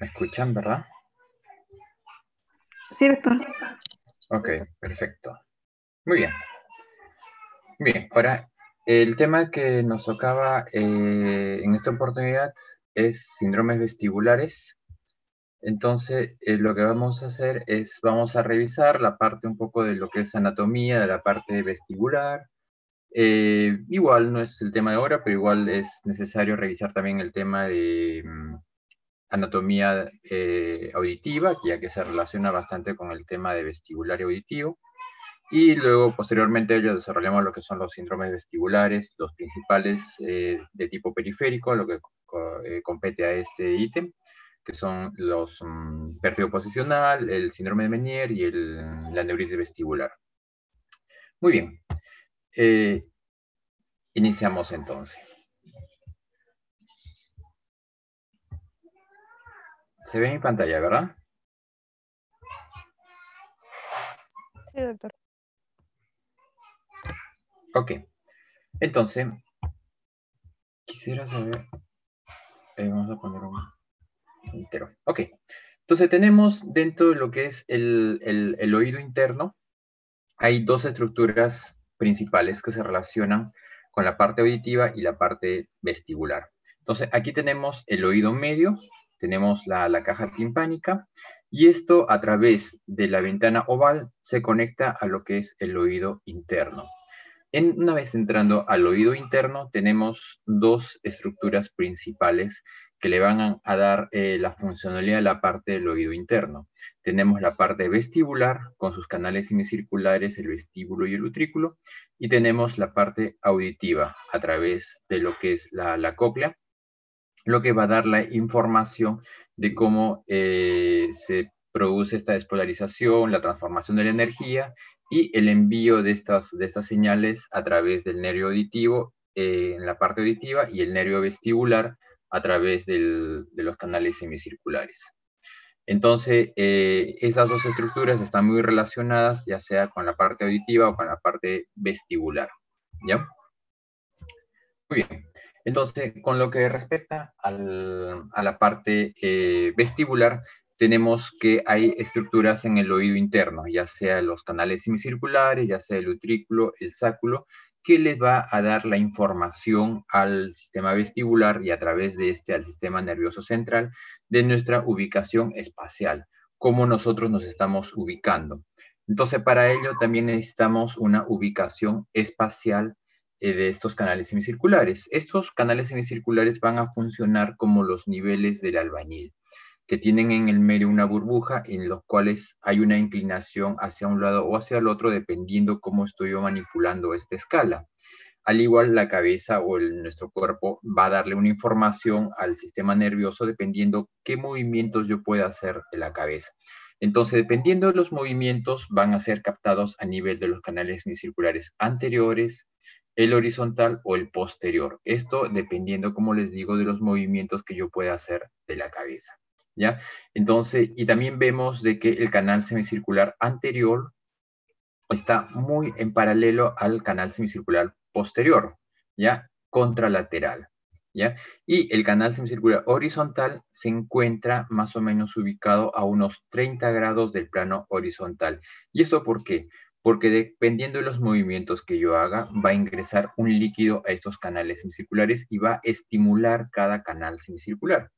¿Me escuchan, verdad? Sí, doctor. Ok, perfecto. Muy bien. Bien, para el tema que nos tocaba en esta oportunidad es síndromes vestibulares. Entonces, lo que vamos a hacer es, vamos a revisar la parte un poco de lo que es anatomía, de la parte vestibular. Igual no es el tema de ahora, pero igual es necesario revisar también el tema de anatomía auditiva, ya que se relaciona bastante con el tema de vestibular y auditivo. Y luego, posteriormente, ello desarrollamos lo que son los síndromes vestibulares, los principales de tipo periférico, lo que compete a este ítem, que son los vértigo posicional, el síndrome de Meniere y la neuritis vestibular. Muy bien. Iniciamos entonces. Se ve en mi pantalla, ¿verdad? Sí, doctor. Ok. Entonces, quisiera saber... vamos a poner un entero. Ok. Entonces tenemos dentro de lo que es el oído interno, hay dos estructuras principales que se relacionan con la parte auditiva y la parte vestibular. Entonces aquí tenemos el oído medio, tenemos la caja timpánica, y esto a través de la ventana oval se conecta a lo que es el oído interno. Una vez entrando al oído interno, tenemos dos estructuras principales que le van a dar la funcionalidad de la parte del oído interno. Tenemos la parte vestibular con sus canales semicirculares, el vestíbulo y el utrículo, y tenemos la parte auditiva a través de lo que es la cóclea, lo que va a dar la información de cómo se produce esta despolarización, la transformación de la energía y el envío de estas señales a través del nervio auditivo en la parte auditiva y el nervio vestibular a través de los canales semicirculares. Entonces, esas dos estructuras están muy relacionadas, ya sea con la parte auditiva o con la parte vestibular. ¿Ya? Muy bien. Entonces, con lo que respecta a la parte vestibular, tenemos que hay estructuras en el oído interno, ya sea los canales semicirculares, ya sea el utrículo, el sáculo, que les va a dar la información al sistema vestibular y a través de este al sistema nervioso central de nuestra ubicación espacial, cómo nosotros nos estamos ubicando. Entonces, para ello también necesitamos una ubicación espacial de estos canales semicirculares. Estos canales semicirculares van a funcionar como los niveles del albañil, que tienen en el medio una burbuja en los cuales hay una inclinación hacia un lado o hacia el otro dependiendo cómo estoy yo manipulando esta escala. Al igual, la cabeza o nuestro cuerpo va a darle una información al sistema nervioso dependiendo qué movimientos yo pueda hacer de la cabeza. Entonces, dependiendo de los movimientos, van a ser captados a nivel de los canales semicirculares anteriores, el horizontal o el posterior. Esto dependiendo, como les digo, de los movimientos que yo pueda hacer de la cabeza. ¿Ya? Entonces, y también vemos de que el canal semicircular anterior está muy en paralelo al canal semicircular posterior, ¿ya? Contralateral, ¿ya? Y el canal semicircular horizontal se encuentra más o menos ubicado a unos 30 grados del plano horizontal. ¿Y eso por qué? Porque dependiendo de los movimientos que yo haga, va a ingresar un líquido a estos canales semicirculares y va a estimular cada canal semicircular.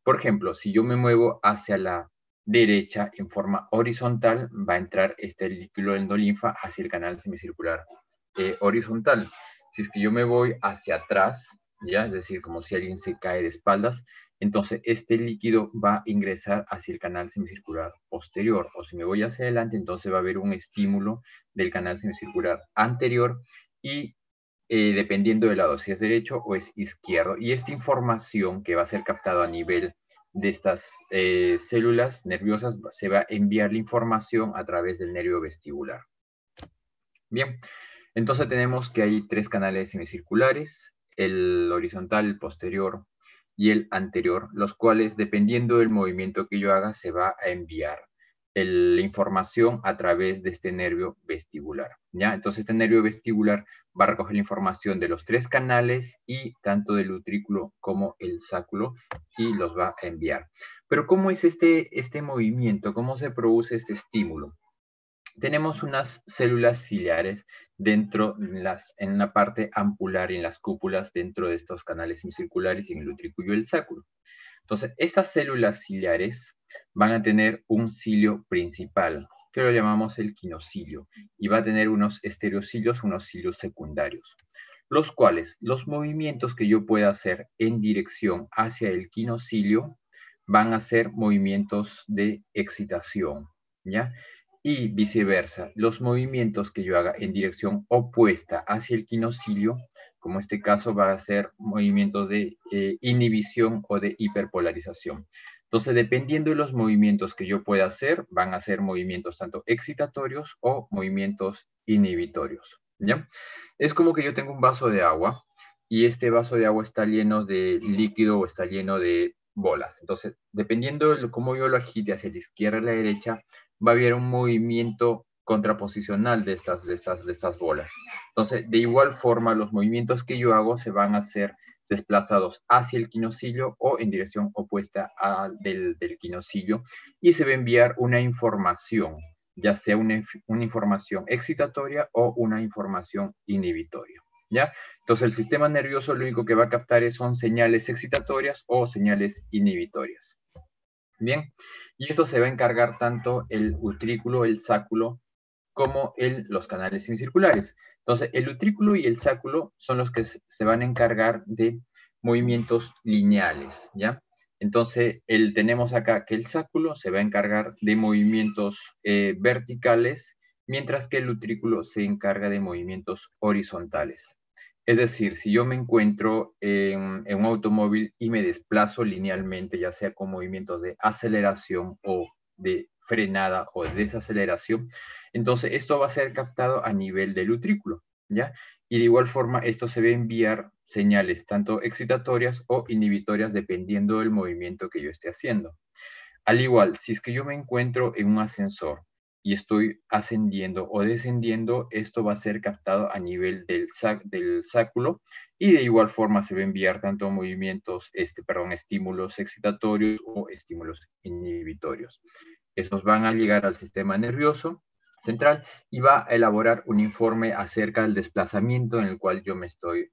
Por ejemplo, si yo me muevo hacia la derecha en forma horizontal, va a entrar este líquido endolinfa hacia el canal semicircular horizontal. Si es que yo me voy hacia atrás, ya, es decir, como si alguien se cae de espaldas, entonces este líquido va a ingresar hacia el canal semicircular posterior. O si me voy hacia adelante, entonces va a haber un estímulo del canal semicircular anterior y dependiendo del lado, si es derecho o es izquierdo. Y esta información que va a ser captada a nivel de estas células nerviosas, se va a enviar la información a través del nervio vestibular. Bien, entonces tenemos que hay tres canales semicirculares, el horizontal, el posterior y el anterior, los cuales, dependiendo del movimiento que yo haga, se va a enviar. la información a través de este nervio vestibular, ¿ya? Entonces este nervio vestibular va a recoger la información de los 3 canales y tanto del utrículo como el sáculo y los va a enviar. Pero ¿cómo es este movimiento? ¿Cómo se produce este estímulo? Tenemos unas células ciliares dentro, en la parte ampular y en las cúpulas dentro de estos canales semicirculares y en el utrículo y el sáculo. Entonces, estas células ciliares van a tener un cilio principal, que lo llamamos el quinocilio, y va a tener unos estereocilios, unos cilios secundarios, los cuales los movimientos que yo pueda hacer en dirección hacia el quinocilio van a ser movimientos de excitación, ¿ya? Y viceversa, los movimientos que yo haga en dirección opuesta hacia el quinocilio, como este caso va a ser movimientos de inhibición o de hiperpolarización. Entonces, dependiendo de los movimientos que yo pueda hacer, van a ser movimientos tanto excitatorios o movimientos inhibitorios, ¿ya? Es como que yo tengo un vaso de agua y este vaso de agua está lleno de líquido o está lleno de bolas. Entonces, dependiendo de cómo yo lo agite hacia la izquierda o la derecha, va a haber un movimiento contraposicional de estas bolas. Entonces, de igual forma, los movimientos que yo hago se van a hacer desplazados hacia el quinocilio o en dirección opuesta del quinocilio y se va a enviar una información, ya sea una información excitatoria o una información inhibitoria, ¿ya? Entonces, el sistema nervioso lo único que va a captar son señales excitatorias o señales inhibitorias. Bien, y esto se va a encargar tanto el utrículo, el sáculo, como los canales semicirculares. Entonces, el utrículo y el sáculo son los que se van a encargar de movimientos lineales, ¿ya? Entonces, tenemos acá que el sáculo se va a encargar de movimientos verticales, mientras que el utrículo se encarga de movimientos horizontales. Es decir, si yo me encuentro en un automóvil y me desplazo linealmente, ya sea con movimientos de aceleración o de frenada o de desaceleración, entonces esto va a ser captado a nivel del utrículo, ¿ya? Y de igual forma esto se va a enviar señales tanto excitatorias o inhibitorias dependiendo del movimiento que yo esté haciendo. Al igual, si es que yo me encuentro en un ascensor y estoy ascendiendo o descendiendo, esto va a ser captado a nivel del sáculo y de igual forma se va a enviar tanto movimientos, estímulos excitatorios o estímulos inhibitorios. Estos van a llegar al sistema nervioso central y va a elaborar un informe acerca del desplazamiento en el cual yo me estoy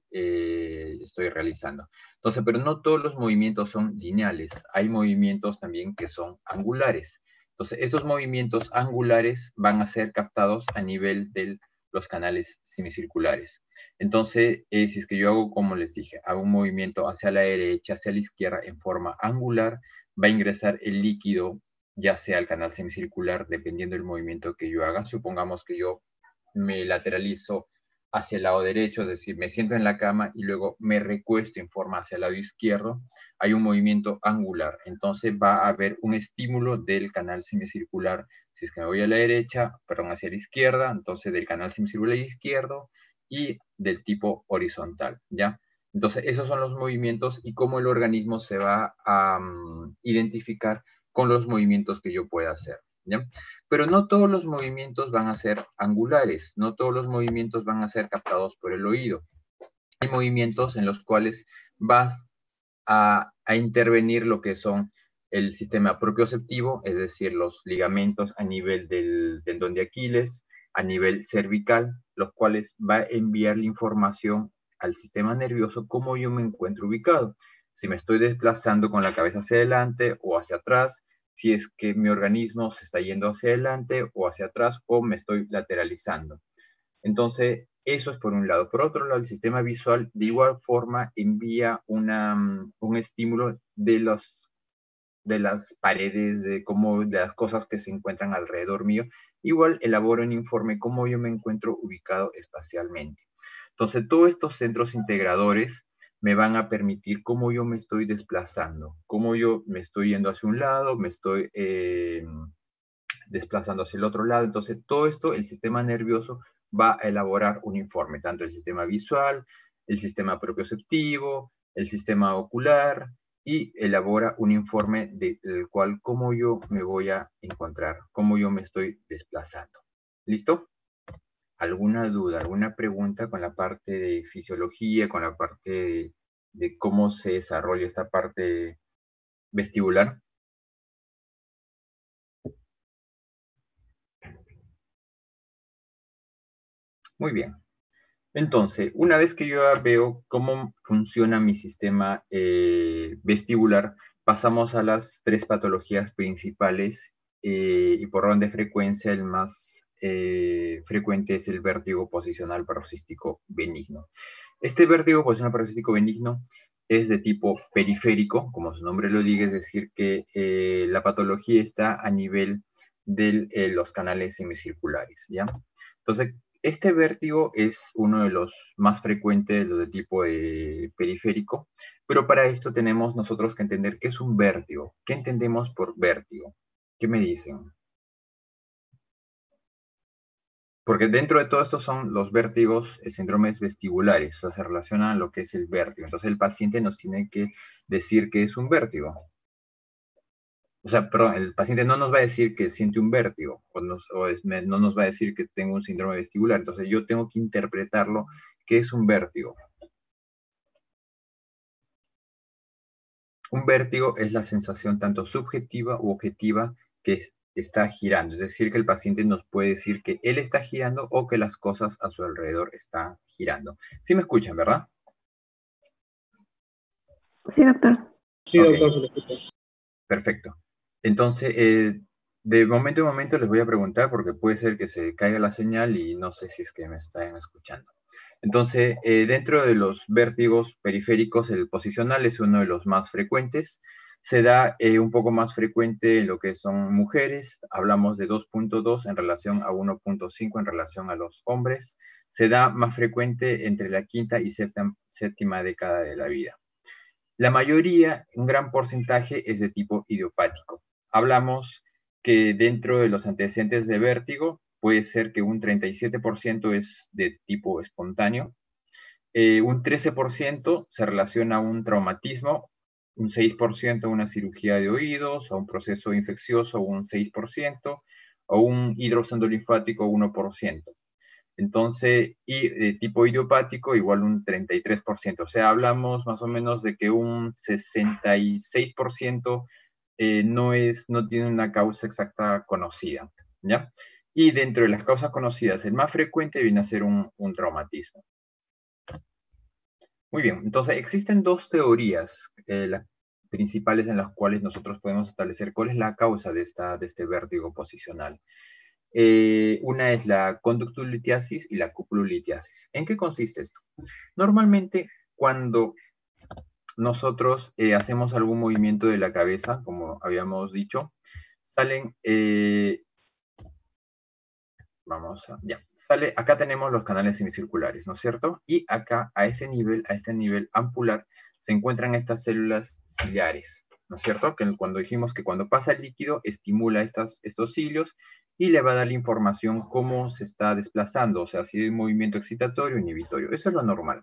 realizando. Entonces, pero no todos los movimientos son lineales, hay movimientos también que son angulares. Entonces, estos movimientos angulares van a ser captados a nivel de los canales semicirculares. Entonces, si es que yo hago, como les dije, hago un movimiento hacia la derecha, hacia la izquierda en forma angular, va a ingresar el líquido ya sea al canal semicircular, dependiendo del movimiento que yo haga. Supongamos que yo me lateralizo hacia el lado derecho, es decir, me siento en la cama y luego me recuesto en forma hacia el lado izquierdo, hay un movimiento angular. Entonces va a haber un estímulo del canal semicircular. Si es que me voy a la derecha, perdón, hacia la izquierda, entonces del canal semicircular izquierdo y del tipo horizontal, ¿ya? Entonces, esos son los movimientos y cómo el organismo se va a identificar con los movimientos que yo pueda hacer, ¿ya? Pero no todos los movimientos van a ser angulares, no todos los movimientos van a ser captados por el oído. Hay movimientos en los cuales vas a intervenir lo que son el sistema propioceptivo, es decir, los ligamentos a nivel del tendón de Aquiles, a nivel cervical, los cuales va a enviar la información al sistema nervioso cómo yo me encuentro ubicado. Si me estoy desplazando con la cabeza hacia adelante o hacia atrás, si es que mi organismo se está yendo hacia adelante o hacia atrás o me estoy lateralizando. Entonces, eso es por un lado. Por otro lado, el sistema visual de igual forma envía un estímulo de las paredes, de las cosas que se encuentran alrededor mío. Igual elaboro un informe cómo yo me encuentro ubicado espacialmente. Entonces, todos estos centros integradores me van a permitir cómo yo me estoy desplazando, cómo yo me estoy yendo hacia un lado, me estoy desplazando hacia el otro lado. Entonces, todo esto, el sistema nervioso va a elaborar un informe, tanto el sistema visual, el sistema propioceptivo, el sistema ocular, y elabora un informe del cual cómo yo me voy a encontrar, cómo yo me estoy desplazando. ¿Listo? ¿Alguna duda, alguna pregunta con la parte de fisiología, con la parte de cómo se desarrolla esta parte vestibular? Muy bien. Entonces, una vez que yo ya veo cómo funciona mi sistema vestibular, pasamos a las 3 patologías principales y por orden de frecuencia el más frecuente es el vértigo posicional paroxístico benigno. Este vértigo posicional paroxístico benigno es de tipo periférico, como su nombre lo dice, es decir, que la patología está a nivel de los canales semicirculares, ¿ya? Entonces, este vértigo es uno de los más frecuentes, los de tipo periférico, pero para esto tenemos nosotros que entender qué es un vértigo. ¿Qué entendemos por vértigo? ¿Qué me dicen? Porque dentro de todo esto son los vértigos, síndromes vestibulares, o sea, se relacionan a lo que es el vértigo. Entonces el paciente nos tiene que decir que es un vértigo. O sea, perdón, el paciente no nos va a decir que siente un vértigo, no nos va a decir que tengo un síndrome vestibular. Entonces yo tengo que interpretarlo, ¿qué es un vértigo? Un vértigo es la sensación tanto subjetiva u objetiva que está girando. Es decir, que el paciente nos puede decir que él está girando o que las cosas a su alrededor están girando. ¿Sí me escuchan, verdad? Sí, doctor. Sí, Ok. doctor, se lo escucha. Perfecto. Entonces, de momento en momento les voy a preguntar porque puede ser que se caiga la señal y no sé si es que me están escuchando. Entonces, dentro de los vértigos periféricos, el posicional es uno de los más frecuentes. Se da un poco más frecuente en lo que son mujeres. Hablamos de 2.2 en relación a 1.5 en relación a los hombres. Se da más frecuente entre la quinta y séptima década de la vida. La mayoría, un gran porcentaje, es de tipo idiopático. Hablamos que dentro de los antecedentes de vértigo puede ser que un 37% es de tipo espontáneo, un 13% se relaciona a un traumatismo, un 6% a una cirugía de oídos, a un proceso infeccioso, un 6%, o un hidrosandolinfático, 1%. Entonces, y tipo idiopático igual un 33%. O sea, hablamos más o menos de que un 66% no tiene una causa exacta conocida, ¿ya? Y dentro de las causas conocidas, el más frecuente viene a ser un traumatismo. Muy bien, entonces existen dos teorías, las principales en las cuales nosotros podemos establecer cuál es la causa de este vértigo posicional. Una es la conductolitiasis y la cupulolitiasis. ¿En qué consiste esto? Normalmente, cuando nosotros hacemos algún movimiento de la cabeza, como habíamos dicho, salen, acá tenemos los canales semicirculares, ¿no es cierto? Y acá, a este nivel ampular, se encuentran estas células ciliares, ¿no es cierto? Que cuando dijimos que cuando pasa el líquido, estimula estos cilios y le va a dar la información cómo se está desplazando, o sea, si hay movimiento excitatorio o inhibitorio. Eso es lo normal.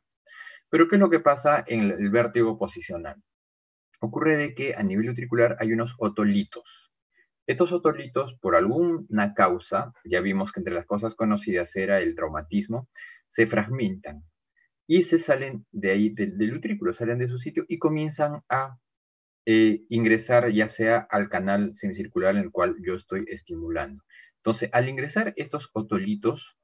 Pero ¿qué es lo que pasa en el vértigo posicional? Ocurre de que a nivel utricular hay unos otolitos. Estos otolitos, por alguna causa, ya vimos que entre las cosas conocidas era el traumatismo, se fragmentan y se salen de ahí, del utrículo, salen de su sitio y comienzan a ingresar ya sea al canal semicircular en el cual yo estoy estimulando. Entonces, al ingresar estos otolitos,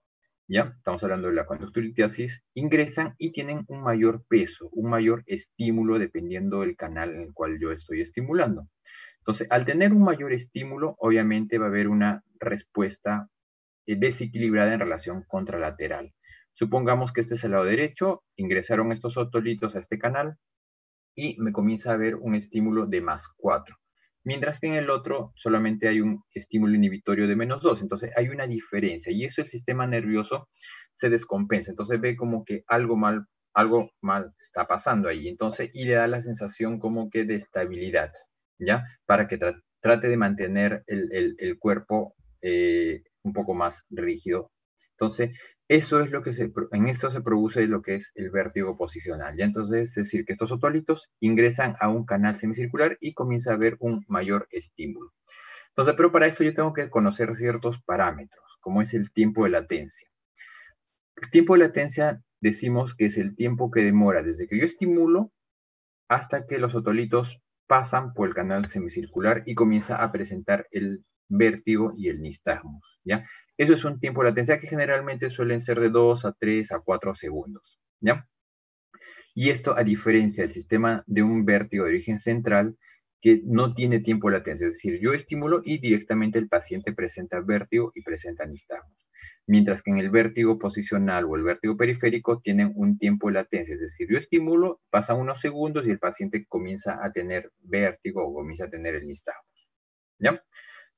ya estamos hablando de la conductolitiasis, ingresan y tienen un mayor peso, un mayor estímulo dependiendo del canal en el cual yo estoy estimulando. Entonces, al tener un mayor estímulo, obviamente va a haber una respuesta desequilibrada en relación contralateral. Supongamos que este es el lado derecho, ingresaron estos otolitos a este canal y me comienza a haber un estímulo de +4. Mientras que en el otro solamente hay un estímulo inhibitorio de -2. Entonces hay una diferencia y eso el sistema nervioso se descompensa. Entonces ve como que algo mal está pasando ahí. Entonces, y le da la sensación como que de estabilidad, ¿ya? Para que trate de mantener el cuerpo un poco más rígido Entonces, eso es lo que en esto se produce lo que es el vértigo posicional. ¿Ya? Entonces, es decir, que estos otolitos ingresan a un canal semicircular y comienza a haber un mayor estímulo. Entonces, pero para esto yo tengo que conocer ciertos parámetros, como es el tiempo de latencia. El tiempo de latencia decimos que es el tiempo que demora desde que yo estimulo hasta que los otolitos pasan por el canal semicircular y comienza a presentar el vértigo y el nistagmus, ¿ya? Eso es un tiempo de latencia que generalmente suelen ser de 2 a 3 a 4 segundos, ¿ya? Y esto a diferencia del sistema de un vértigo de origen central que no tiene tiempo de latencia, es decir, yo estimulo y directamente el paciente presenta vértigo y presenta nistagmus. Mientras que en el vértigo posicional o el vértigo periférico tienen un tiempo de latencia, es decir, yo estimulo, pasan unos segundos y el paciente comienza a tener vértigo o comienza a tener el nistagmus, ¿ya?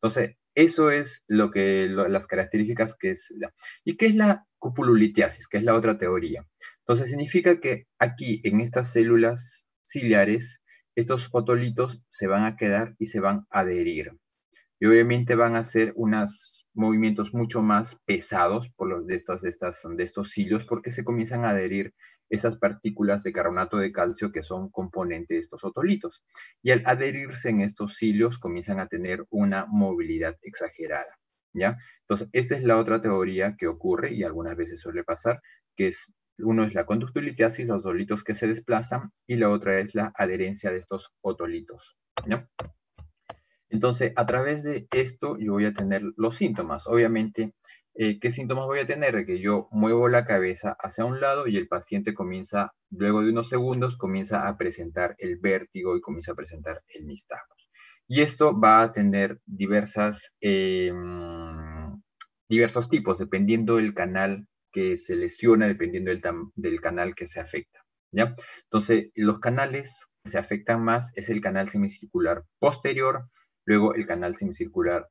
Entonces, eso es las características que es ¿Y qué es la cupulolitiasis? Que es la otra teoría. Entonces, significa que aquí, en estas células ciliares, estos otolitos se van a quedar y se van a adherir. Y obviamente van a hacer unos movimientos mucho más pesados por los de estos cilios, porque se comienzan a adherir esas partículas de carbonato de calcio que son componentes de estos otolitos. Y al adherirse en estos cilios comienzan a tener una movilidad exagerada, ¿ya? Entonces, esta es la otra teoría que ocurre y algunas veces suele pasar, que es, uno es la conductilitiasis, los otolitos que se desplazan, y la otra es la adherencia de estos otolitos, ¿ya? Entonces, a través de esto yo voy a tener los síntomas. Obviamente, ¿qué síntomas voy a tener? Que yo muevo la cabeza hacia un lado y el paciente comienza, luego de unos segundos, comienza a presentar el vértigo y comienza a presentar el nistagmus. Y esto va a tener diversos tipos, dependiendo del canal que se lesiona, dependiendo del canal que se afecta, ¿ya? Entonces, los canales que se afectan más es el canal semicircular posterior, luego el canal semicircular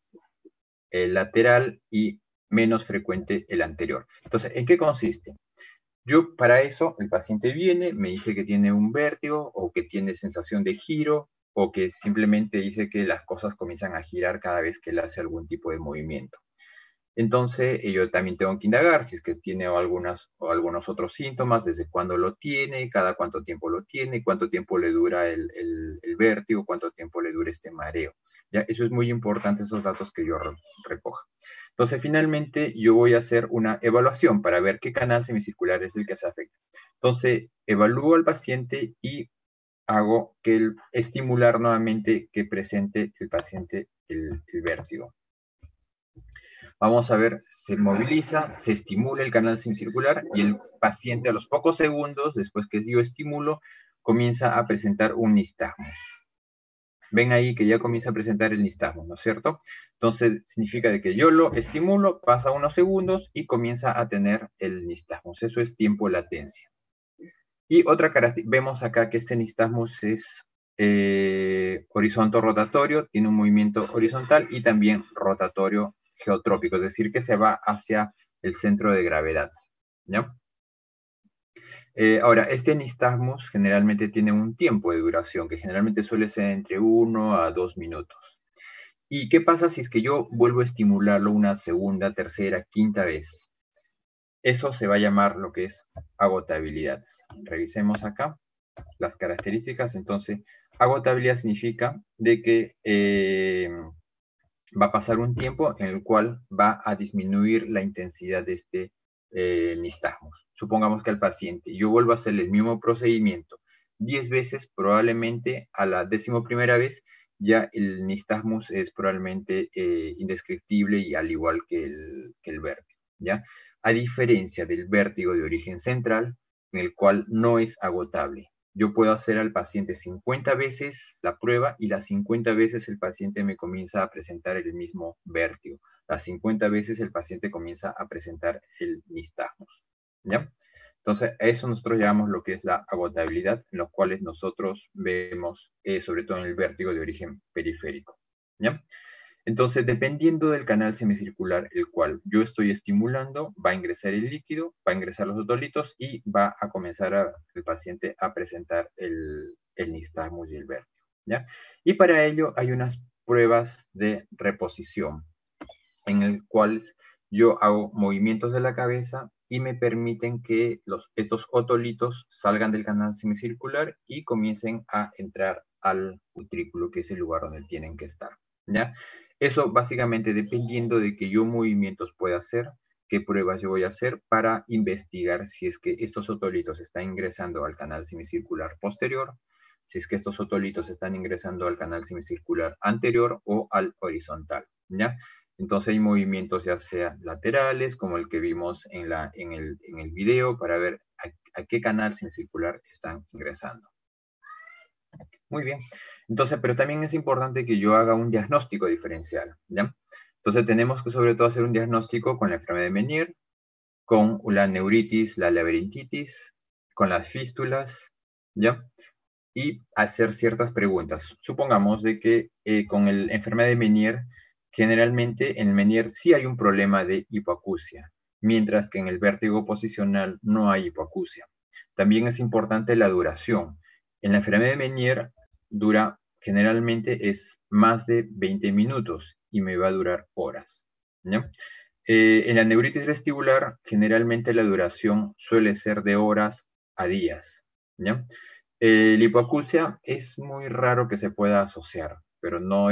lateral y menos frecuente el anterior. Entonces, ¿en qué consiste? Yo para eso, el paciente viene, me dice que tiene un vértigo o que tiene sensación de giro o que simplemente dice que las cosas comienzan a girar cada vez que él hace algún tipo de movimiento. Entonces, yo también tengo que indagar si es que tiene algunos otros síntomas, desde cuándo lo tiene, cada cuánto tiempo lo tiene, cuánto tiempo le dura el vértigo, cuánto tiempo le dura este mareo. ¿Ya? Eso es muy importante, esos datos que yo recoja. Entonces, finalmente, yo voy a hacer una evaluación para ver qué canal semicircular es el que se afecta. Entonces, evalúo al paciente y hago que estimular nuevamente que presente el paciente el vértigo. Vamos a ver, se moviliza, se estimula el canal semicircular y el paciente a los pocos segundos, después que yo estimulo, comienza a presentar un nistagmus. Ven ahí que ya comienza a presentar el nistagmus, ¿no es cierto? Entonces, significa de que yo lo estimulo, pasa unos segundos y comienza a tener el nistagmus. Eso es tiempo de latencia. Y otra característica, vemos acá que este nistagmus es horizontal rotatorio, tiene un movimiento horizontal y también rotatorio geotrópico, es decir, que se va hacia el centro de gravedad, ¿ya? Ahora, este nistagmus generalmente tiene un tiempo de duración, que generalmente suele ser entre 1 a 2 minutos. ¿Y qué pasa si es que yo vuelvo a estimularlo una segunda, tercera, quinta vez? Eso se va a llamar lo que es agotabilidad. Revisemos acá las características. Entonces, agotabilidad significa de que va a pasar un tiempo en el cual va a disminuir la intensidad de este nistagmus. Supongamos que al paciente yo vuelvo a hacerle el mismo procedimiento 10 veces, probablemente a la 11ª vez ya el nistagmus es probablemente indescriptible y al igual que el vértigo, ¿ya? A diferencia del vértigo de origen central, en el cual no es agotable. Yo puedo hacer al paciente 50 veces la prueba y las 50 veces el paciente me comienza a presentar el mismo vértigo. Las 50 veces el paciente comienza a presentar el nistagmus, ¿ya? Entonces, a eso nosotros llamamos lo que es la agotabilidad, en los cuales nosotros vemos, sobre todo en el vértigo de origen periférico, ¿ya? Entonces, dependiendo del canal semicircular el cual yo estoy estimulando, va a ingresar el líquido, va a ingresar los otolitos y va a comenzar el paciente a presentar el nistagmus y el vértigo, ¿ya? Y para ello hay unas pruebas de reposición, en el cual yo hago movimientos de la cabeza y me permiten que estos otolitos salgan del canal semicircular y comiencen a entrar al utrículo, que es el lugar donde tienen que estar, ¿ya? Eso básicamente dependiendo de qué movimientos pueda hacer, qué pruebas yo voy a hacer para investigar si es que estos otolitos están ingresando al canal semicircular posterior, si es que estos otolitos están ingresando al canal semicircular anterior o al horizontal, ¿ya? Entonces hay movimientos ya sea laterales, como el que vimos en el video, para ver a qué canal semicircular están ingresando. Muy bien. Entonces, pero también es importante que yo haga un diagnóstico diferencial, ¿ya? Entonces tenemos que sobre todo hacer un diagnóstico con la enfermedad de Meniere, con la neuritis, la laberintitis, con las fístulas, ¿ya? Y hacer ciertas preguntas. Supongamos de que con la enfermedad de Meniere, generalmente en el Meniere sí hay un problema de hipoacusia, mientras que en el vértigo posicional no hay hipoacusia. También es importante la duración. En la enfermedad de Meniere dura, generalmente es más de 20 minutos y me va a durar horas, ¿ya? En la neuritis vestibular, generalmente la duración suele ser de horas a días, ¿ya? La hipoacusia es muy raro que se pueda asociar, pero no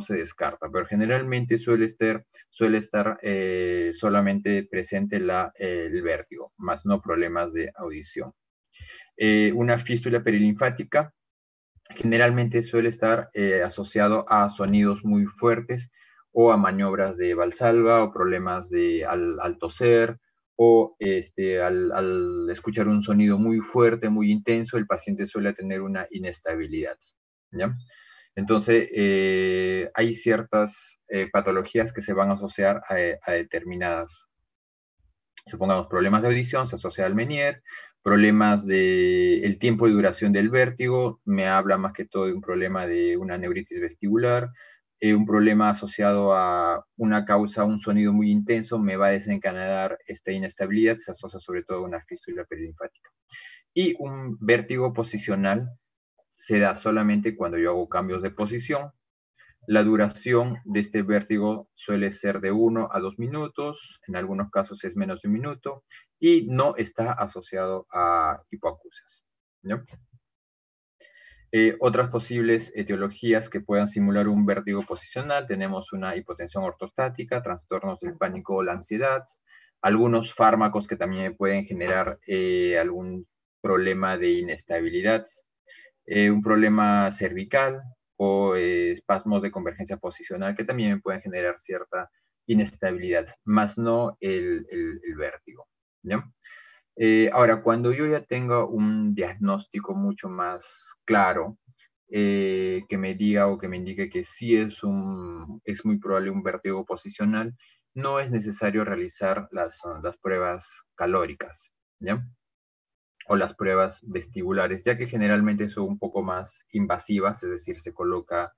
se descarta, pero generalmente suele estar solamente presente el vértigo, más no problemas de audición. Una fístula perilinfática generalmente suele estar asociado a sonidos muy fuertes o a maniobras de Valsalva o problemas al toser o al escuchar un sonido muy fuerte, muy intenso, el paciente suele tener una inestabilidad, ¿ya? Entonces, hay ciertas patologías que se van a asociar a determinadas, supongamos, problemas de audición, se asocia al Meniere, problemas el tiempo de duración del vértigo, me habla más que todo de un problema de una neuritis vestibular, un problema asociado a una causa, un sonido muy intenso, me va a desencadenar esta inestabilidad, se asocia sobre todo a una fístula perilinfática. Y un vértigo posicional se da solamente cuando yo hago cambios de posición. La duración de este vértigo suele ser de 1 a 2 minutos, en algunos casos es menos de 1 minuto, y no está asociado a hipoacusias, ¿no? Otras posibles etiologías que puedan simular un vértigo posicional, tenemos una hipotensión ortostática, trastornos del pánico o la ansiedad, algunos fármacos que también pueden generar algún problema de inestabilidad, un problema cervical o espasmos de convergencia posicional que también pueden generar cierta inestabilidad, más no el vértigo, ¿ya? Ahora, cuando yo ya tenga un diagnóstico mucho más claro, que me diga o que me indique que sí es muy probable un vértigo posicional, no es necesario realizar las pruebas calóricas, ¿ya? O las pruebas vestibulares, ya que generalmente son un poco más invasivas, es decir, se coloca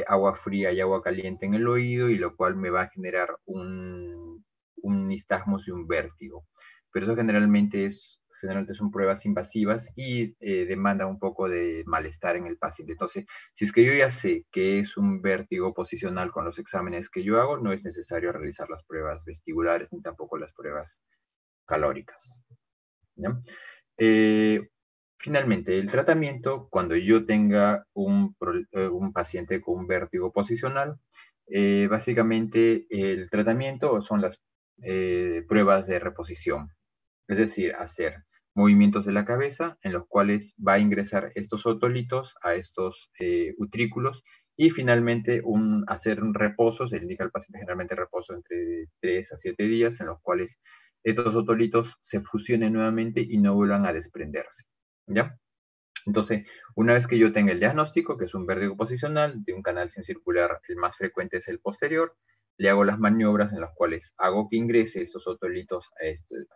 agua fría y agua caliente en el oído, y lo cual me va a generar un nistagmus y un vértigo. Pero eso generalmente son pruebas invasivas y demanda un poco de malestar en el paciente. Entonces, si es que yo ya sé que es un vértigo posicional con los exámenes que yo hago, no es necesario realizar las pruebas vestibulares ni tampoco las pruebas calóricas, ¿ya? Eh, Finalmente, el tratamiento, cuando yo tenga un paciente con un vértigo posicional, básicamente el tratamiento son las pruebas de reposición, es decir, hacer movimientos de la cabeza en los cuales va a ingresar estos otolitos a estos utrículos y finalmente hacer un reposo, se le indica al paciente generalmente reposo entre 3 a 7 días en los cuales estos otolitos se fusionen nuevamente y no vuelvan a desprenderse, ¿ya? Entonces, una vez que yo tenga el diagnóstico, que es un vértigo posicional de un canal semicircular, el más frecuente es el posterior, le hago las maniobras en las cuales hago que ingrese estos otolitos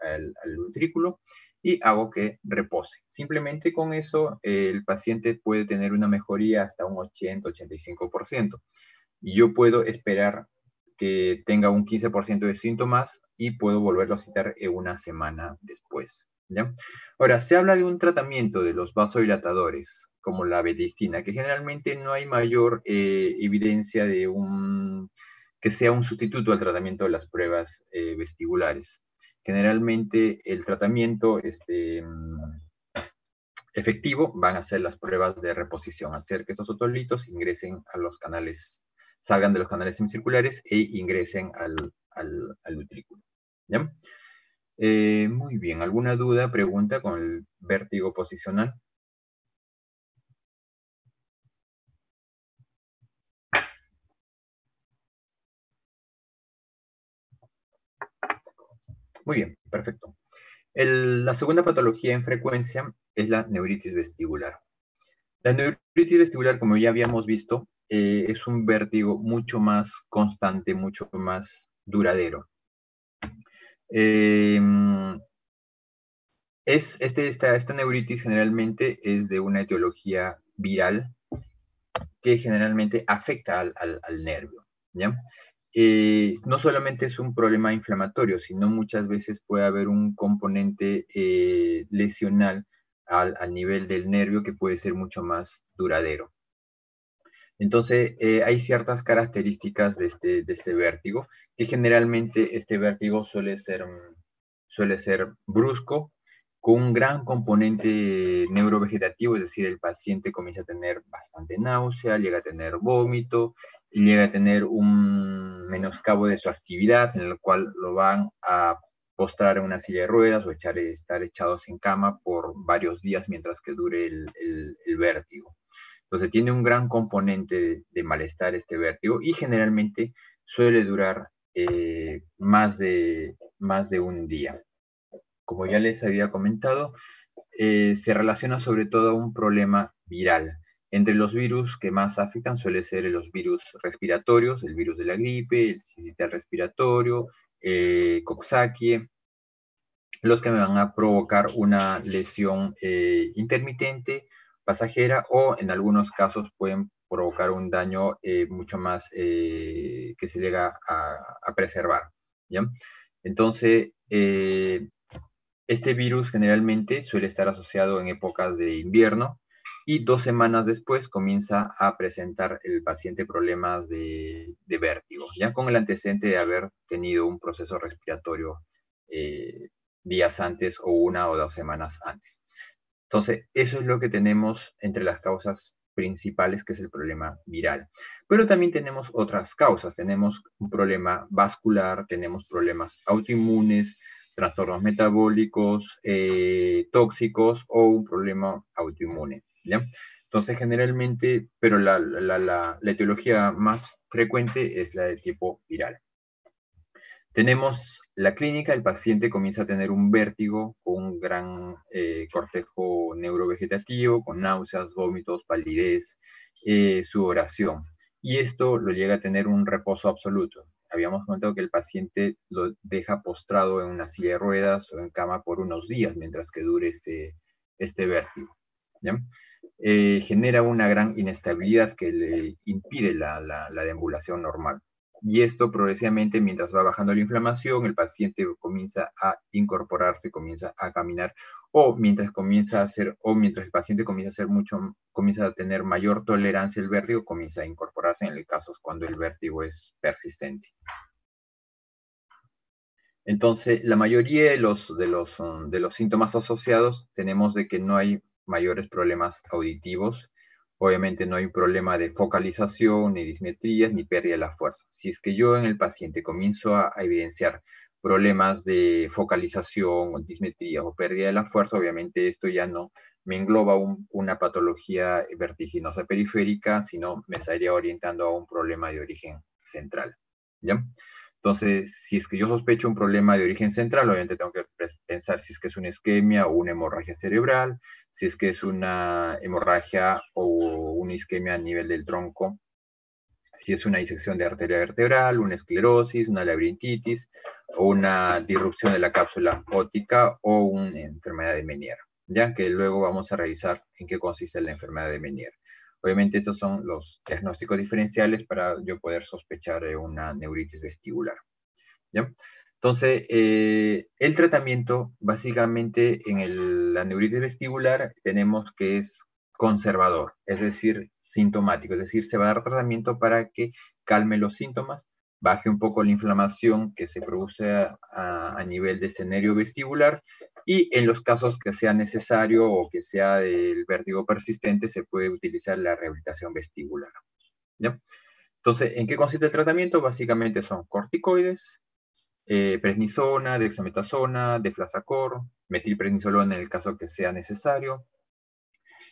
al utrículo y hago que repose. Simplemente con eso, el paciente puede tener una mejoría hasta un 80-85%. Y yo puedo esperar que tenga un 15% de síntomas y puedo volverlo a citar una semana después, ¿ya? Ahora, se habla de un tratamiento de los vasodilatadores, como la betistina, que generalmente no hay mayor evidencia de un que sea un sustituto al tratamiento de las pruebas vestibulares. Generalmente el tratamiento efectivo van a ser las pruebas de reposición, hacer que estos otolitos ingresen a los canales, salgan de los canales semicirculares e ingresen al utrículo. ¿Ya? Muy bien, ¿alguna duda, pregunta con el vértigo posicional? Muy bien, perfecto. La segunda patología en frecuencia es la neuritis vestibular. La neuritis vestibular, como ya habíamos visto, es un vértigo mucho más constante, mucho más duradero. Esta neuritis generalmente es de una etiología viral que generalmente afecta al nervio, ¿ya? No solamente es un problema inflamatorio, sino muchas veces puede haber un componente lesional al nivel del nervio que puede ser mucho más duradero. Entonces, hay ciertas características de este vértigo, que generalmente este vértigo suele ser brusco, con un gran componente neurovegetativo, es decir, el paciente comienza a tener bastante náusea, llega a tener vómito, y llega a tener un menoscabo de su actividad, en el cual lo van a postrar en una silla de ruedas o estar echados en cama por varios días mientras que dure el vértigo. Entonces tiene un gran componente de malestar este vértigo y generalmente suele durar más de un día. Como ya les había comentado, se relaciona sobre todo a un problema viral. Entre los virus que más afectan suele ser los virus respiratorios, el virus de la gripe, el sincicial respiratorio, Coxsackie, los que me van a provocar una lesión intermitente, pasajera, o en algunos casos pueden provocar un daño mucho más que se llega a preservar. ¿Ya? Entonces, este virus generalmente suele estar asociado en épocas de invierno y 2 semanas después comienza a presentar el paciente problemas de vértigo, ya con el antecedente de haber tenido un proceso respiratorio días antes o 1 o 2 semanas antes. Entonces, eso es lo que tenemos entre las causas principales, que es el problema viral. Pero también tenemos otras causas. Tenemos un problema vascular, tenemos problemas autoinmunes, trastornos metabólicos, tóxicos o un problema autoinmune, ¿ya? Entonces, generalmente, pero la etiología más frecuente es la de tipo viral. Tenemos la clínica, el paciente comienza a tener un vértigo con un gran cortejo neurovegetativo, con náuseas, vómitos, palidez, sudoración. Y esto lo llega a tener un reposo absoluto. Habíamos comentado que el paciente lo deja postrado en una silla de ruedas o en cama por unos días mientras que dure este vértigo. ¿Ya? Genera una gran inestabilidad que le impide la deambulación normal. Y esto progresivamente, mientras va bajando la inflamación, el paciente comienza a incorporarse, comienza a caminar, o mientras el paciente comienza a tener mayor tolerancia al vértigo, comienza a incorporarse en el caso cuando el vértigo es persistente. Entonces, la mayoría de los síntomas asociados tenemos de que no hay mayores problemas auditivos. Obviamente no hay problema de focalización, ni dismetrías, ni pérdida de la fuerza. Si es que yo en el paciente comienzo a evidenciar problemas de focalización, dismetría o pérdida de la fuerza, obviamente esto ya no me engloba una patología vertiginosa periférica, sino me estaría orientando a un problema de origen central. ¿Ya? Entonces, si es que yo sospecho un problema de origen central, obviamente tengo que pensar si es que es una isquemia o una hemorragia cerebral, si es que es una hemorragia o una isquemia a nivel del tronco, si es una disección de arteria vertebral, una esclerosis, una laberintitis, o una disrupción de la cápsula óptica o una enfermedad de Meniere, ya que luego vamos a revisar en qué consiste la enfermedad de Meniere. Obviamente estos son los diagnósticos diferenciales para yo poder sospechar de una neuritis vestibular. ¿Ya? Entonces, el tratamiento, básicamente en la neuritis vestibular tenemos que es conservador, es decir, sintomático, es decir, se va a dar tratamiento para que calme los síntomas, baje un poco la inflamación que se produce a nivel de este nervio vestibular, y en los casos que sea necesario o que sea del vértigo persistente, se puede utilizar la rehabilitación vestibular. ¿Ya? Entonces, ¿en qué consiste el tratamiento? Básicamente son corticoides, prednisona, dexametasona, deflazacor, metilprednisolona en el caso que sea necesario,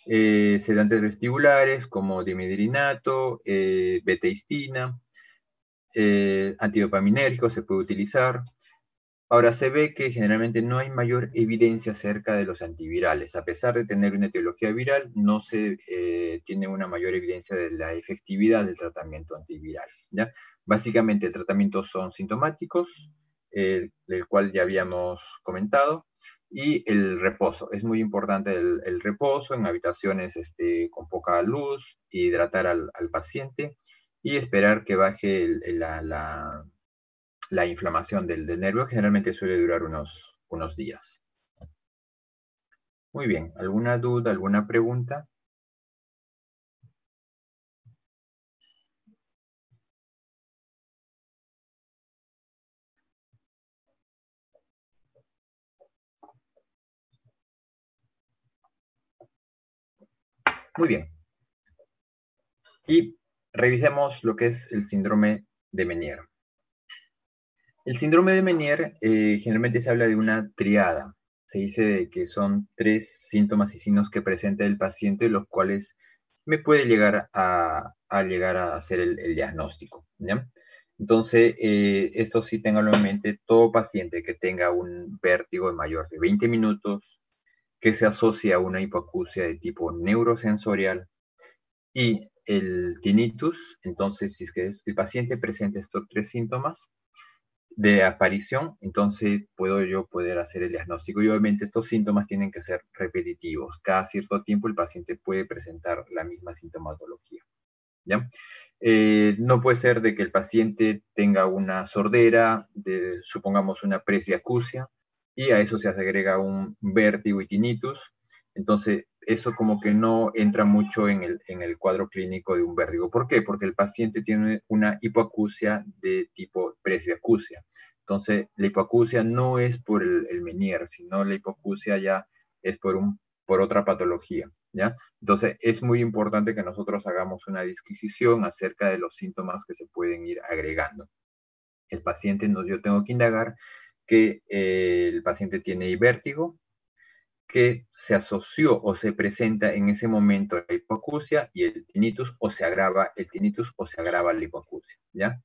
sedantes vestibulares como dimidrinato, beteistina, antidopaminérgico se puede utilizar. Ahora, se ve que generalmente no hay mayor evidencia acerca de los antivirales. A pesar de tener una etiología viral, no se tiene una mayor evidencia de la efectividad del tratamiento antiviral, ¿ya? Básicamente, el tratamiento son sintomáticos, del cual ya habíamos comentado, y el reposo. Es muy importante el reposo en habitaciones con poca luz, hidratar al paciente y esperar que baje la inflamación del nervio. Generalmente suele durar unos días. Muy bien, ¿alguna duda, alguna pregunta? Muy bien. Y revisemos lo que es el síndrome de Meniere. El síndrome de Meniere generalmente se habla de una triada. Se dice que son 3 síntomas y signos que presenta el paciente, los cuales me puede llegar a llegar a hacer el diagnóstico, ¿ya? Entonces, esto sí ténganlo en mente: todo paciente que tenga un vértigo de mayor de 20 minutos, que se asocia a una hipoacusia de tipo neurosensorial y el tinnitus. Entonces, si es que el paciente presenta estos 3 síntomas de aparición, entonces puedo yo poder hacer el diagnóstico. Y obviamente estos síntomas tienen que ser repetitivos. Cada cierto tiempo el paciente puede presentar la misma sintomatología, ¿ya? No puede ser de que el paciente tenga una sordera, supongamos una presbiacusia, y a eso se agrega un vértigo y tinnitus. Entonces, eso como que no entra mucho en el cuadro clínico de un vértigo. ¿Por qué? Porque el paciente tiene una hipoacusia de tipo presbiacusia. Entonces, la hipoacusia no es por el Meniere, sino la hipoacusia ya es por otra patología, ¿ya? Entonces, es muy importante que nosotros hagamos una disquisición acerca de los síntomas que se pueden ir agregando. El paciente, yo tengo que indagar que el paciente tiene vértigo, que se asoció o se presenta en ese momento la hipoacusia y el tinnitus, o se agrava el tinnitus o se agrava la hipoacusia, ¿ya?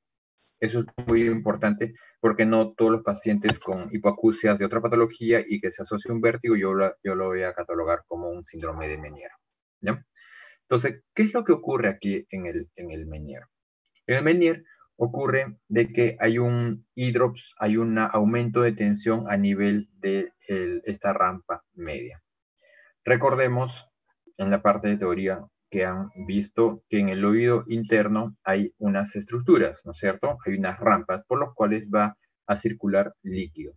Eso es muy importante, porque no todos los pacientes con hipoacusias de otra patología y que se asocia un vértigo, yo lo voy a catalogar como un síndrome de Meniere, ¿ya? Entonces, ¿qué es lo que ocurre aquí en el Meniere? En el Meniere ocurre de que hay un hidrops, hay un aumento de tensión a nivel de esta rampa media. Recordemos en la parte de teoría que han visto que en el oído interno hay unas estructuras, ¿no es cierto? Hay unas rampas por las cuales va a circular líquido.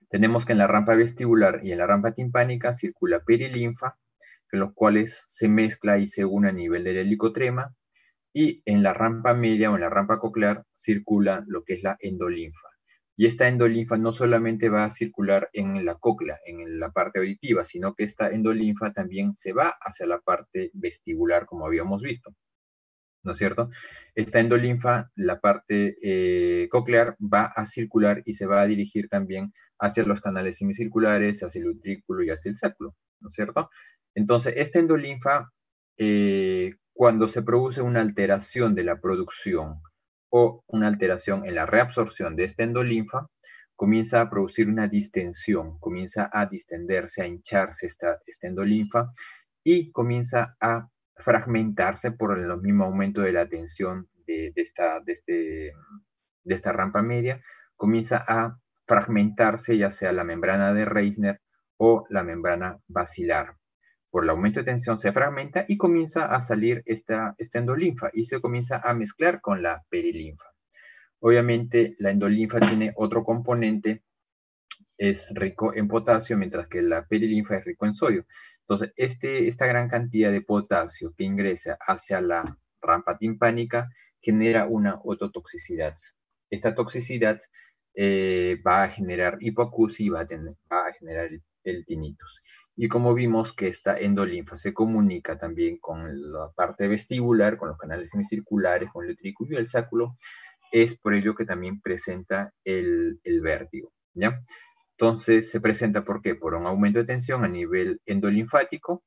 Tenemos que en la rampa vestibular y en la rampa timpánica circula perilinfa, en los cuales se mezcla y se une a nivel del helicotrema, y en la rampa media o en la rampa coclear circula lo que es la endolinfa. Y esta endolinfa no solamente va a circular en la cóclea, en la parte auditiva, sino que esta endolinfa también se va hacia la parte vestibular, como habíamos visto, ¿no es cierto? Esta endolinfa, la parte coclear, va a circular y se va a dirigir también hacia los canales semicirculares, hacia el utrículo y hacia el sacro, ¿no es cierto? Entonces, esta endolinfa, cuando se produce una alteración de la producción o una alteración en la reabsorción de esta endolinfa, comienza a producir una distensión, comienza a distenderse, a hincharse esta endolinfa, y comienza a fragmentarse por el mismo aumento de la tensión de esta rampa media. Comienza a fragmentarse ya sea la membrana de Reisner o la membrana basilar. Por el aumento de tensión se fragmenta y comienza a salir esta endolinfa y se comienza a mezclar con la perilinfa. Obviamente la endolinfa tiene otro componente, es rico en potasio, mientras que la perilinfa es rico en sodio. Entonces, esta gran cantidad de potasio que ingresa hacia la rampa timpánica, genera una ototoxicidad. Esta toxicidad va a generar hipoacusia y va a generar el tinnitus. Y como vimos que esta endolinfa se comunica también con la parte vestibular, con los canales semicirculares, con el utrículo y el sáculo, es por ello que también presenta el vértigo, ¿ya? Entonces se presenta, ¿por qué? Por un aumento de tensión a nivel endolinfático,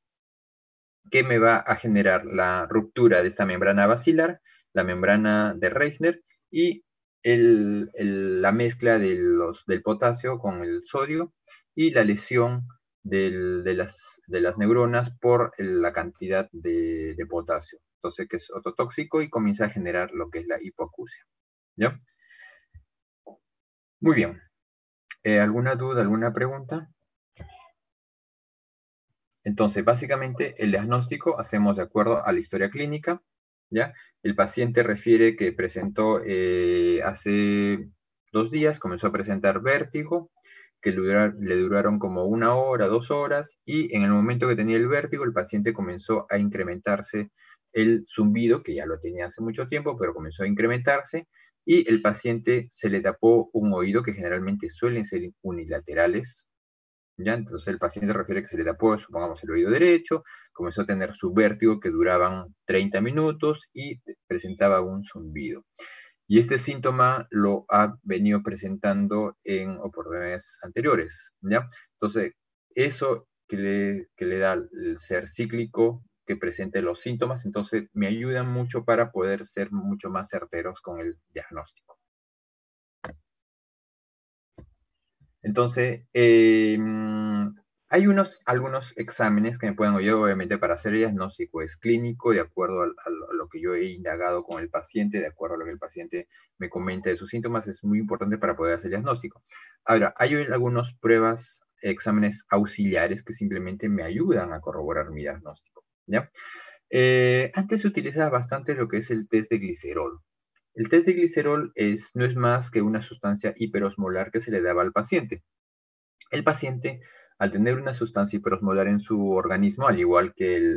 que me va a generar la ruptura de esta membrana basilar, la membrana de Reissner, y la mezcla del potasio con el sodio, y la lesión de las neuronas por la cantidad de potasio. Entonces, que es ototóxico y comienza a generar lo que es la hipoacusia. ¿Ya? Muy bien. ¿Alguna duda, alguna pregunta? Entonces, básicamente, el diagnóstico hacemos de acuerdo a la historia clínica, ¿ya? El paciente refiere que presentó hace 2 días, comenzó a presentar vértigo, que le duraron como 1 hora, 2 horas, y en el momento que tenía el vértigo, el paciente comenzó a incrementarse el zumbido, que ya lo tenía hace mucho tiempo, pero comenzó a incrementarse, y el paciente se le tapó un oído, que generalmente suelen ser unilaterales, ¿ya? Entonces el paciente refiere que se le tapó, supongamos, el oído derecho, comenzó a tener su vértigo que duraban 30 minutos y presentaba un zumbido. Y este síntoma lo ha venido presentando en oportunidades anteriores, ¿ya? Entonces, eso que le da el ser cíclico, que presente los síntomas, entonces me ayuda mucho para poder ser mucho más certeros con el diagnóstico. Entonces, hay algunos exámenes que me pueden ayudar, obviamente, para hacer el diagnóstico. Es clínico, de acuerdo a lo que yo he indagado con el paciente, de acuerdo a lo que el paciente me comenta de sus síntomas, es muy importante para poder hacer el diagnóstico. Ahora, hay algunas pruebas, exámenes auxiliares que simplemente me ayudan a corroborar mi diagnóstico, ¿ya? Antes se utilizaba bastante lo que es el test de glicerol. El test de glicerol no es más que una sustancia hiperosmolar que se le daba al paciente. El paciente, al tener una sustancia hiperosmolar en su organismo, al igual que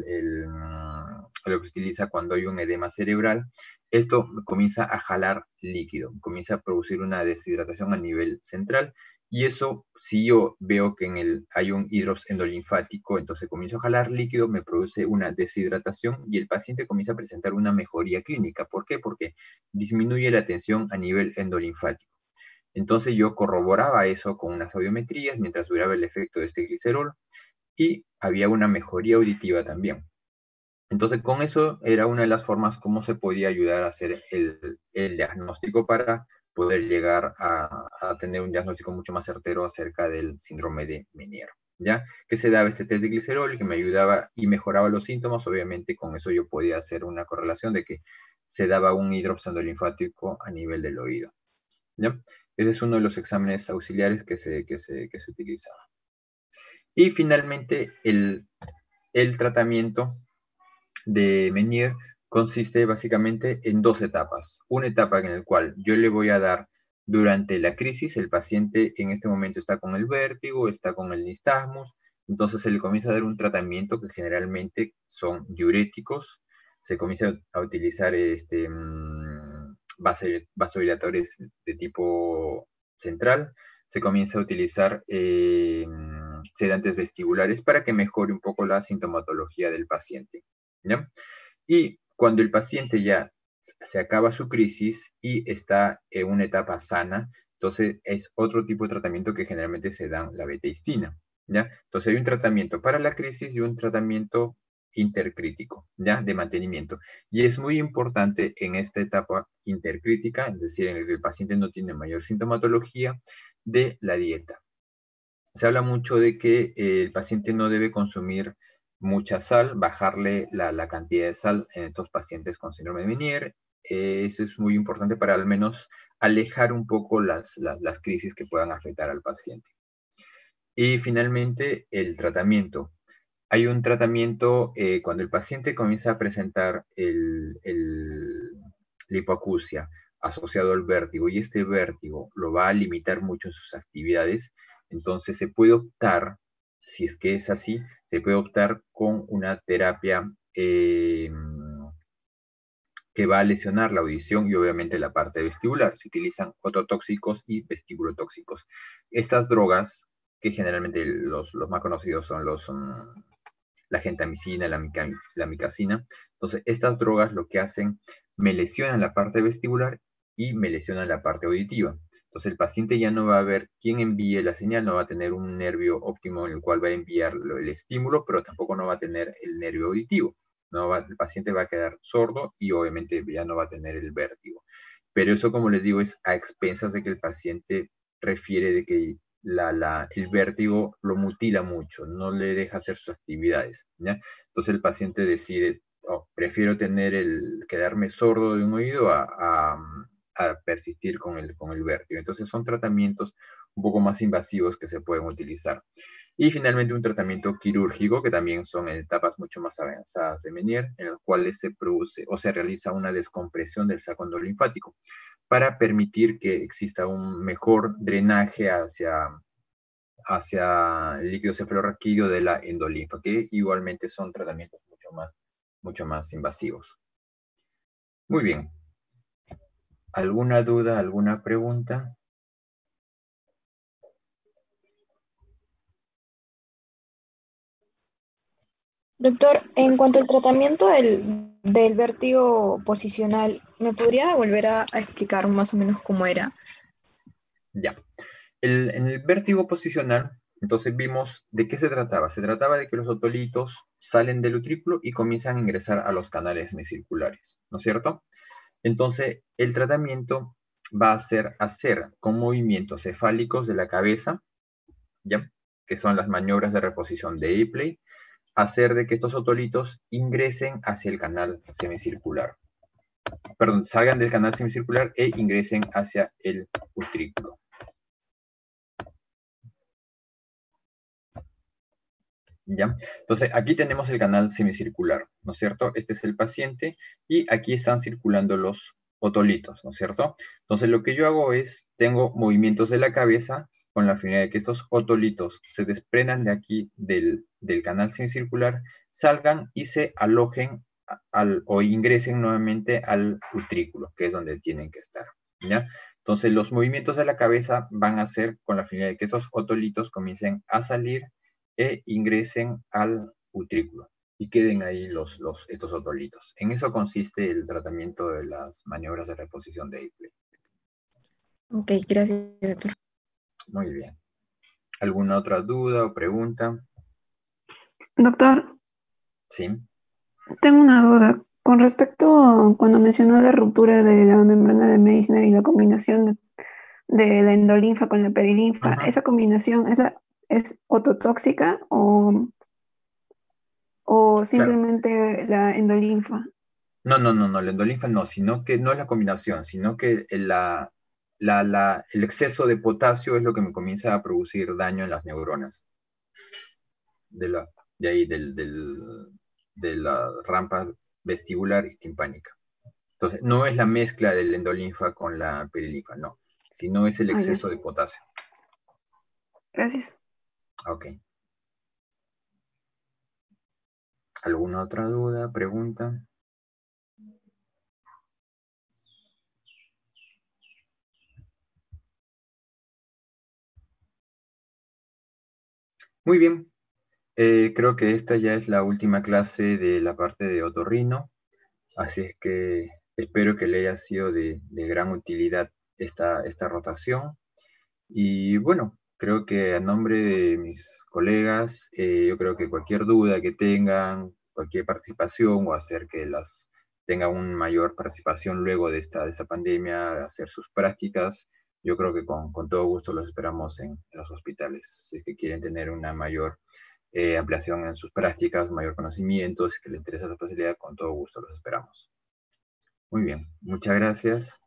lo que se utiliza cuando hay un edema cerebral, esto comienza a jalar líquido, comienza a producir una deshidratación a nivel central, y eso, si yo veo que hay un hidros endolinfático, entonces comienzo a jalar líquido, me produce una deshidratación y el paciente comienza a presentar una mejoría clínica. ¿Por qué? Porque disminuye la tensión a nivel endolinfático. Entonces yo corroboraba eso con unas audiometrías mientras duraba el efecto de este glicerol, y había una mejoría auditiva también. Entonces con eso era una de las formas como se podía ayudar a hacer el diagnóstico para poder llegar a tener un diagnóstico mucho más certero acerca del síndrome de Meniere, ¿ya? Que se daba este test de glicerol que me ayudaba y mejoraba los síntomas. Obviamente con eso yo podía hacer una correlación de que se daba un hidroxando linfático a nivel del oído, ¿ya? Ese es uno de los exámenes auxiliares que se utilizaba. Y finalmente, el tratamiento de Meniere consiste básicamente en 2 etapas. Una etapa en la cual yo le voy a dar durante la crisis, el paciente en este momento está con el vértigo, está con el nistagmus, entonces se le comienza a dar un tratamiento que generalmente son diuréticos, se comienza a utilizar vasodilatadores de tipo central, se comienza a utilizar sedantes vestibulares para que mejore un poco la sintomatología del paciente, ¿ya? Y cuando el paciente ya se acaba su crisis y está en una etapa sana, entonces es otro tipo de tratamiento que generalmente se da la betaistina, ¿ya? Entonces hay un tratamiento para la crisis y un tratamiento intercrítico, ¿ya? De mantenimiento. Y es muy importante en esta etapa intercrítica, es decir, en el que el paciente no tiene mayor sintomatología, de la dieta. Se habla mucho de que el paciente no debe consumir mucha sal, bajarle la cantidad de sal en estos pacientes con síndrome de Meniere. Eso es muy importante para al menos alejar un poco las crisis que puedan afectar al paciente. Y finalmente, el tratamiento. Hay un tratamiento cuando el paciente comienza a presentar la hipoacusia asociado al vértigo, y este vértigo lo va a limitar mucho en sus actividades. Entonces se puede optar, si es que es así, se puede optar con una terapia que va a lesionar la audición y obviamente la parte vestibular. Se utilizan ototóxicos y vestibulotóxicos. Estas drogas, que generalmente los más conocidos son la gentamicina, la micacina. Entonces, estas drogas lo que hacen, me lesionan la parte vestibular y me lesionan la parte auditiva. Entonces, el paciente ya no va a ver quién envíe la señal, no va a tener un nervio óptimo en el cual va a enviar el estímulo, pero tampoco no va a tener el nervio auditivo. El paciente va a quedar sordo y obviamente ya no va a tener el vértigo. Pero eso, como les digo, es a expensas de que el paciente refiere de que el vértigo lo mutila mucho, no le deja hacer sus actividades, ¿ya? Entonces el paciente decide, oh, prefiero quedarme sordo de un oído a persistir con el vértigo. Entonces son tratamientos un poco más invasivos que se pueden utilizar. Y finalmente un tratamiento quirúrgico, que también son en etapas mucho más avanzadas de Meniere, en los cuales se produce o se realiza una descompresión del saco endolinfático para permitir que exista un mejor drenaje hacia el líquido cefalorraquídeo de la endolinfa, que igualmente son tratamientos mucho más invasivos. Muy bien. ¿Alguna duda, alguna pregunta? Doctor, en cuanto al tratamiento del vértigo posicional, ¿me podría volver a explicar más o menos cómo era? Ya. En el vértigo posicional, entonces vimos de qué se trataba. Se trataba de que los otolitos salen del utrículo y comienzan a ingresar a los canales semicirculares, ¿no es cierto? Entonces, el tratamiento va a ser hacer con movimientos cefálicos de la cabeza, ¿ya? Que son las maniobras de reposición de Epley, hacer de que estos otolitos ingresen hacia el canal semicircular. Perdón, salgan del canal semicircular e ingresen hacia el utrículo. ¿Ya? Entonces, aquí tenemos el canal semicircular, ¿no es cierto? Este es el paciente y aquí están circulando los otolitos, ¿no es cierto? Entonces, lo que yo hago es, tengo movimientos de la cabeza con la finalidad de que estos otolitos se desprendan de aquí del canal semicircular, salgan y se alojen o ingresen nuevamente al utrículo, que es donde tienen que estar, ¿ya? Entonces, los movimientos de la cabeza van a ser con la finalidad de que esos otolitos comiencen a salir e ingresen al utrículo y queden ahí estos otolitos. En eso consiste el tratamiento de las maniobras de reposición de Epley. Ok, gracias, doctor. Muy bien. ¿Alguna otra duda o pregunta? Doctor, Sí. tengo una duda. Con respecto a cuando mencionó la ruptura de la membrana de Meissner y la combinación de la endolinfa con la perilinfa, Ajá. ¿esa combinación es ototóxica o Claro. simplemente la endolinfa? No, la endolinfa no, sino que no es la combinación, sino que el exceso de potasio es lo que me comienza a producir daño en las neuronas de la, de ahí, de la rampa vestibular y timpánica. Entonces, no es la mezcla del endolinfa con la perilinfa, no, sino es el Ah, ya. exceso de potasio. Gracias. Ok. ¿Alguna otra duda, pregunta? Muy bien. Creo que esta ya es la última clase de la parte de otorrino, así es que espero que le haya sido de gran utilidad esta rotación. Y bueno, creo que a nombre de mis colegas, yo creo que cualquier duda que tengan, cualquier participación o hacer que las tengan una mayor participación luego de esta pandemia, hacer sus prácticas, yo creo que con todo gusto los esperamos en los hospitales. Si es que quieren tener una mayor ampliación en sus prácticas, mayor conocimiento, si es que les interesa la facilidad, con todo gusto los esperamos. Muy bien, muchas gracias.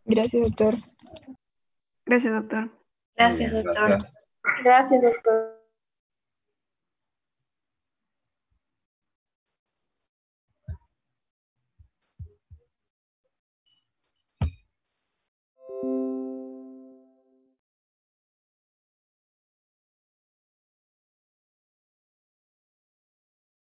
Gracias, doctor. Gracias, doctor. Muy Gracias, bien, doctor. gracias. Gracias, doctor.